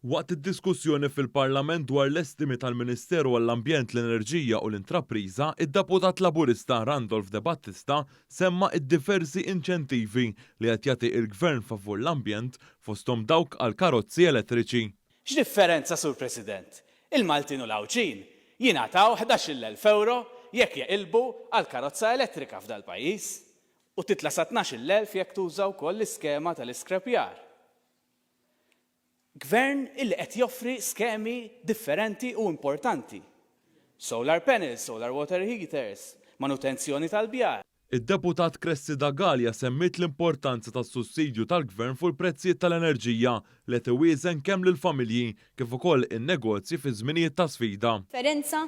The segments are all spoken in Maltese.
Waqt id-diskussjoni fil-Parlament dwar l-estimi tal-Ministeru għall-Ambjent, l-Enerġija u l-Intrapriża, id-deputat Laburista Randolph De Battista semma id-diversi inċentivi li qed jagħti l-Gvern favur l-ambjent fosthom dawk għal karozzi elettriċi. X'differenza, Sur President? Il-Maltin u l-Awċin jingħataw 11,000 euro jekk jeqilbu għal karozza elettrika f'dal pajjiż u titla' sa 12,000 jekk tuża wkoll l-iskema tal-iskrapjar. Gvern illi qed joffri skemi differenti u importanti. Solar panels, solar water heaters, manutenzjoni tal-bjar. Id-deputat Cressi Dagalja semmit l-importanza tas-sussidju tal-Gvern fuq il-prezzijiet tal-enerġija li qed iwieżen kemm lill-familji kif ukoll in-negozji fi żminijiet ta' sfida. Differenza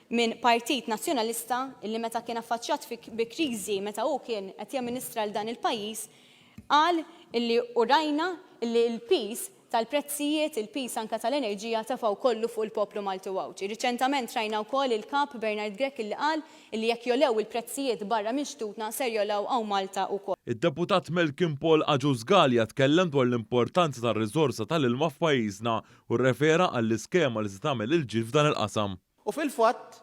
minn Partit Nazzjonalista illi meta kien affaċċjat bi kriżi meta hu kien qed jamministra l dan il-pajjiż qal illi urajna illi l-peace tal-prezzijiet, il-pis anka tal-enerġija tafaw kollu fuq il-poplu Malti u Awċi. Riċentament rajna wkoll il-kap Bernard Grek illi qal illi jekk jolew il-prezzijiet barra minn xtutna ser jolew hawn Malta wkoll. Id-deputat Melkin Paul Aġuż Galja tkellem dwar l-importanza tar-riżorsa tal-ilma f'pajjiżna u rrefera għall-iskema li se tagħmel il-ġid f'dan il-qasam. U fil-fatt,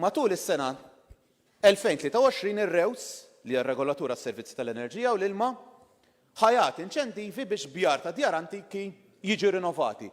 matul is-sena 2023 ir-Rews li hija r-regolatura s-servizzi tal-enerġija u l-ilma ħajat inċentivi biex bjar ta' djar antiki jiġu rinnovati.